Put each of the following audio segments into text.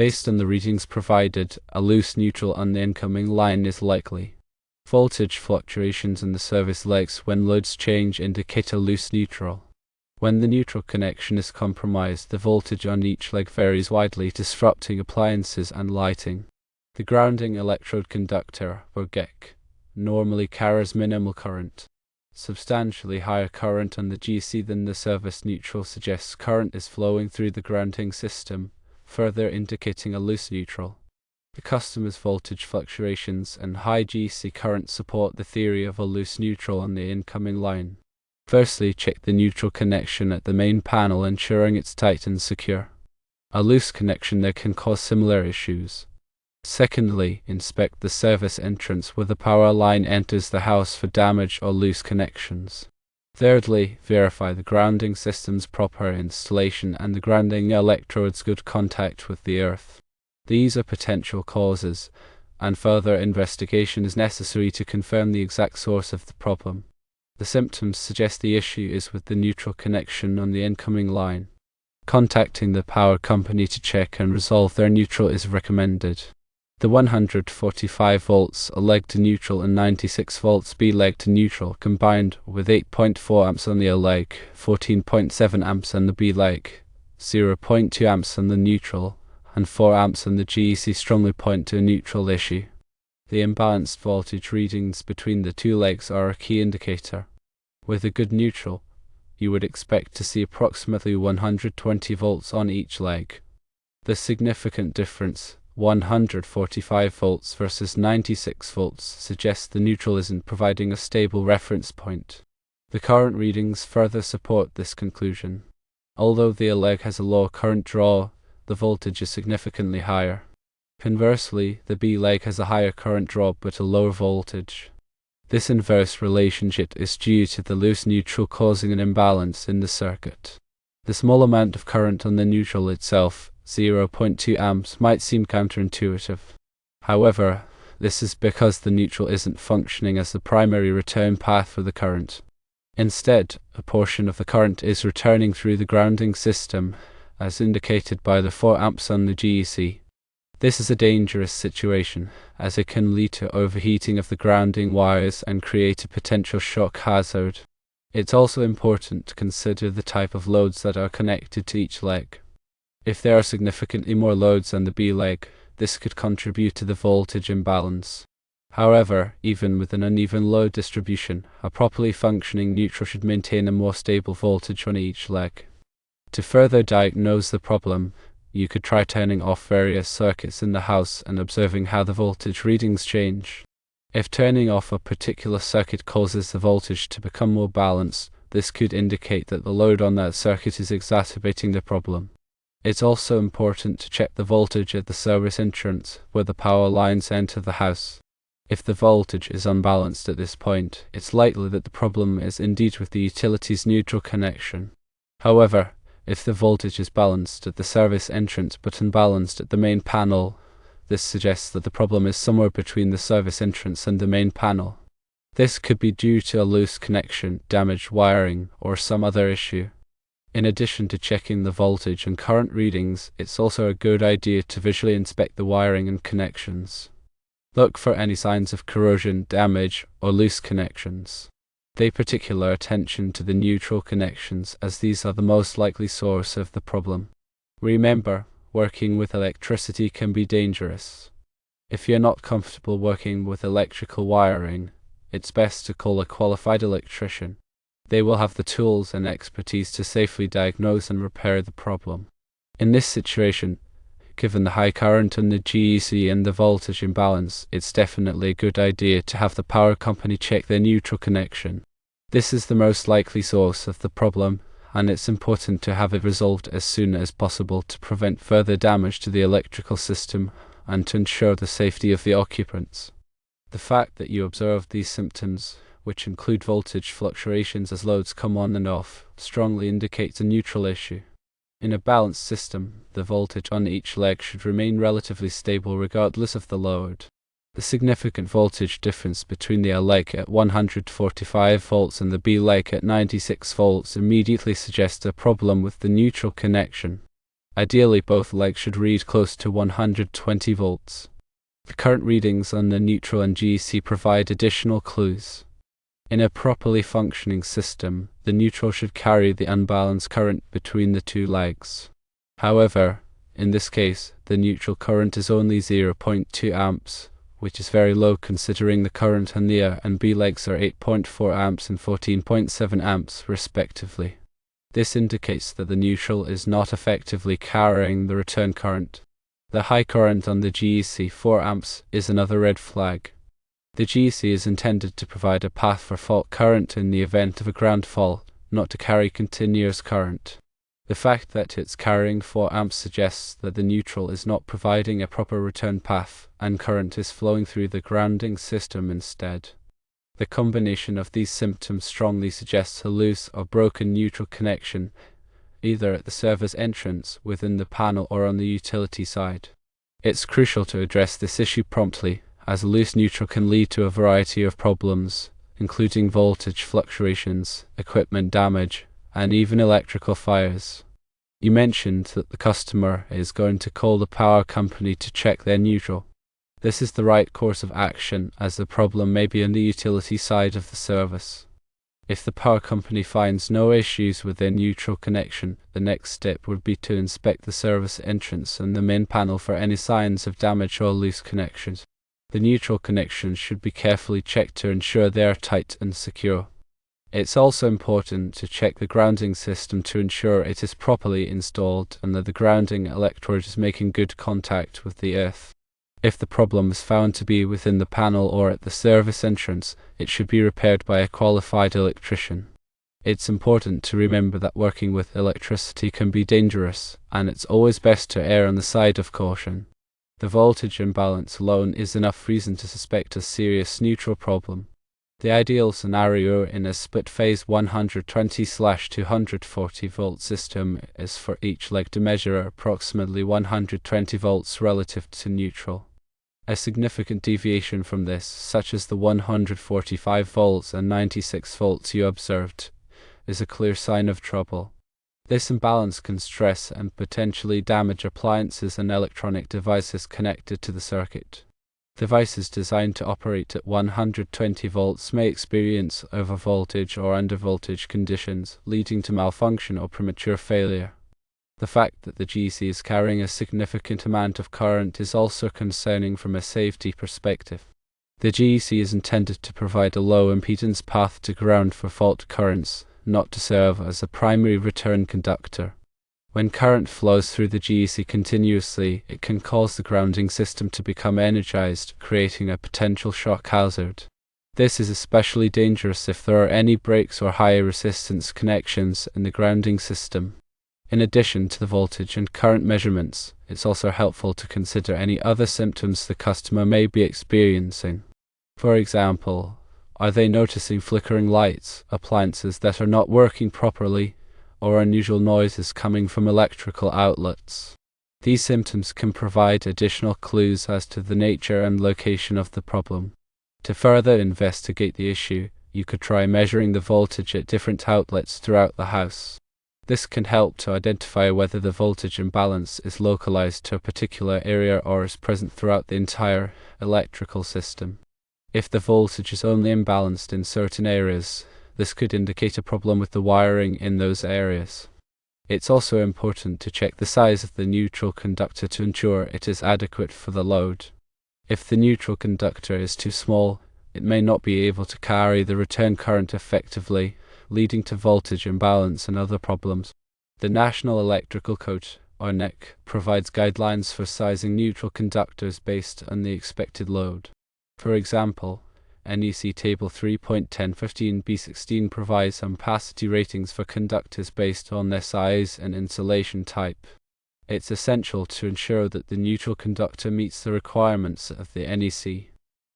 Based on the readings provided, a loose neutral on the incoming line is likely. Voltage fluctuations in the service legs when loads change indicate a loose neutral. When the neutral connection is compromised, the voltage on each leg varies widely, disrupting appliances and lighting. The grounding electrode conductor, or GEC, normally carries minimal current. Substantially higher current on the GEC than the service neutral suggests current is flowing through the grounding system, further indicating a loose neutral. The customer's voltage fluctuations and high GEC current support the theory of a loose neutral on the incoming line. Firstly, check the neutral connection at the main panel, ensuring it's tight and secure. A loose connection there can cause similar issues. Secondly, inspect the service entrance where the power line enters the house for damage or loose connections. Thirdly, verify the grounding system's proper installation and the grounding electrode's good contact with the earth. These are potential causes, and further investigation is necessary to confirm the exact source of the problem. The symptoms suggest the issue is with the neutral connection on the incoming line. Contacting the power company to check and resolve their neutral is recommended. The 145 volts A leg to neutral and 96 volts B leg to neutral combined with 8.4 amps on the A leg, 14.7 amps on the B leg, 0.2 amps on the neutral, and 4 amps on the GEC strongly point to a neutral issue. The imbalanced voltage readings between the two legs are a key indicator. With a good neutral, you would expect to see approximately 120 volts on each leg. The significant difference, 145 volts versus 96 volts, suggests the neutral isn't providing a stable reference point. The current readings further support this conclusion. Although the A leg has a low current draw, the voltage is significantly higher. Conversely, the B leg has a higher current draw but a lower voltage. This inverse relationship is due to the loose neutral causing an imbalance in the circuit. The small amount of current on the neutral itself, 0.2 amps, might seem counterintuitive. However, this is because the neutral isn't functioning as the primary return path for the current. Instead, a portion of the current is returning through the grounding system, as indicated by the 4 amps on the GEC. This is a dangerous situation, as it can lead to overheating of the grounding wires and create a potential shock hazard. It's also important to consider the type of loads that are connected to each leg. If there are significantly more loads on the B leg, this could contribute to the voltage imbalance. However, even with an uneven load distribution, a properly functioning neutral should maintain a more stable voltage on each leg. To further diagnose the problem, you could try turning off various circuits in the house and observing how the voltage readings change. If turning off a particular circuit causes the voltage to become more balanced, this could indicate that the load on that circuit is exacerbating the problem. It's also important to check the voltage at the service entrance, where the power lines enter the house. If the voltage is unbalanced at this point, it's likely that the problem is indeed with the utility's neutral connection. However, if the voltage is balanced at the service entrance but unbalanced at the main panel, this suggests that the problem is somewhere between the service entrance and the main panel. This could be due to a loose connection, damaged wiring, or some other issue. In addition to checking the voltage and current readings, it's also a good idea to visually inspect the wiring and connections. Look for any signs of corrosion, damage, or loose connections. Pay particular attention to the neutral connections, as these are the most likely source of the problem. Remember, working with electricity can be dangerous. If you're not comfortable working with electrical wiring, it's best to call a qualified electrician. They will have the tools and expertise to safely diagnose and repair the problem. In this situation, given the high current on the GEC and the voltage imbalance, it's definitely a good idea to have the power company check their neutral connection. This is the most likely source of the problem, and it's important to have it resolved as soon as possible to prevent further damage to the electrical system and to ensure the safety of the occupants. The fact that you observe these symptoms, which include voltage fluctuations as loads come on and off, strongly indicates a neutral issue. In a balanced system, the voltage on each leg should remain relatively stable regardless of the load. The significant voltage difference between the A leg at 145 volts and the B leg at 96 volts immediately suggests a problem with the neutral connection. Ideally, both legs should read close to 120 volts. The current readings on the neutral and GEC provide additional clues. In a properly functioning system, the neutral should carry the unbalanced current between the two legs. However, in this case, the neutral current is only 0.2 amps, which is very low considering the current on the A and B legs are 8.4 amps and 14.7 amps respectively. This indicates that the neutral is not effectively carrying the return current. The high current on the GEC 4 amps is another red flag. The GEC is intended to provide a path for fault current in the event of a ground fault, not to carry continuous current. The fact that it's carrying 4 amps suggests that the neutral is not providing a proper return path, and current is flowing through the grounding system instead. The combination of these symptoms strongly suggests a loose or broken neutral connection, either at the service entrance, within the panel, or on the utility side. It's crucial to address this issue promptly, as a loose neutral can lead to a variety of problems, including voltage fluctuations, equipment damage, and even electrical fires. You mentioned that the customer is going to call the power company to check their neutral. This is the right course of action, as the problem may be on the utility side of the service. If the power company finds no issues with their neutral connection, the next step would be to inspect the service entrance and the main panel for any signs of damage or loose connections. The neutral connections should be carefully checked to ensure they are tight and secure. It's also important to check the grounding system to ensure it is properly installed and that the grounding electrode is making good contact with the earth. If the problem is found to be within the panel or at the service entrance, it should be repaired by a qualified electrician. It's important to remember that working with electricity can be dangerous, and it's always best to err on the side of caution. The voltage imbalance alone is enough reason to suspect a serious neutral problem. The ideal scenario in a split-phase 120/240 volt system is for each leg to measure approximately 120 volts relative to neutral. A significant deviation from this, such as the 145 volts and 96 volts you observed, is a clear sign of trouble. This imbalance can stress and potentially damage appliances and electronic devices connected to the circuit. Devices designed to operate at 120 volts may experience overvoltage or undervoltage conditions, leading to malfunction or premature failure. The fact that the GEC is carrying a significant amount of current is also concerning from a safety perspective. The GEC is intended to provide a low impedance path to ground for fault currents, not to serve as a primary return conductor. When current flows through the GEC continuously, it can cause the grounding system to become energized, creating a potential shock hazard. This is especially dangerous if there are any breaks or high resistance connections in the grounding system. In addition to the voltage and current measurements, it's also helpful to consider any other symptoms the customer may be experiencing. For example, are they noticing flickering lights, appliances that are not working properly, or unusual noises coming from electrical outlets? These symptoms can provide additional clues as to the nature and location of the problem. To further investigate the issue, you could try measuring the voltage at different outlets throughout the house. This can help to identify whether the voltage imbalance is localized to a particular area or is present throughout the entire electrical system. If the voltage is only imbalanced in certain areas, this could indicate a problem with the wiring in those areas. It's also important to check the size of the neutral conductor to ensure it is adequate for the load. If the neutral conductor is too small, it may not be able to carry the return current effectively, leading to voltage imbalance and other problems. The National Electrical Code, or NEC, provides guidelines for sizing neutral conductors based on the expected load. For example, NEC Table 3.1015b16 provides ampacity ratings for conductors based on their size and insulation type. It's essential to ensure that the neutral conductor meets the requirements of the NEC.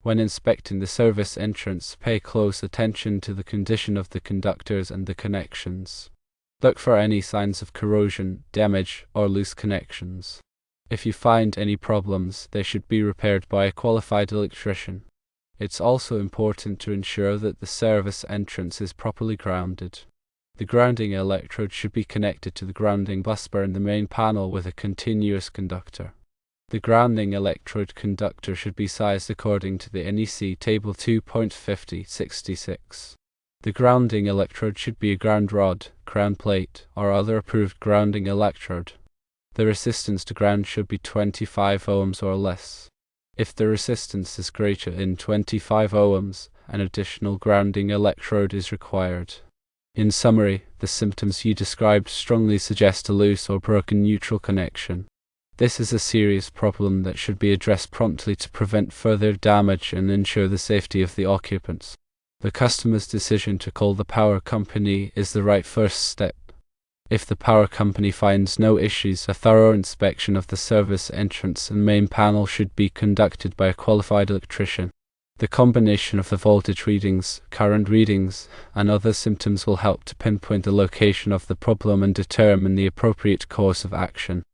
When inspecting the service entrance, pay close attention to the condition of the conductors and the connections. Look for any signs of corrosion, damage, or loose connections. If you find any problems, they should be repaired by a qualified electrician. It's also important to ensure that the service entrance is properly grounded. The grounding electrode should be connected to the grounding busbar in the main panel with a continuous conductor. The grounding electrode conductor should be sized according to the NEC Table 2.5066. The grounding electrode should be a ground rod, ground plate, or other approved grounding electrode. The resistance to ground should be 25 ohms or less. If the resistance is greater than 25 ohms, an additional grounding electrode is required. In summary, the symptoms you described strongly suggest a loose or broken neutral connection. This is a serious problem that should be addressed promptly to prevent further damage and ensure the safety of the occupants. The customer's decision to call the power company is the right first step. If the power company finds no issues, a thorough inspection of the service entrance and main panel should be conducted by a qualified electrician. The combination of the voltage readings, current readings, and other symptoms will help to pinpoint the location of the problem and determine the appropriate course of action.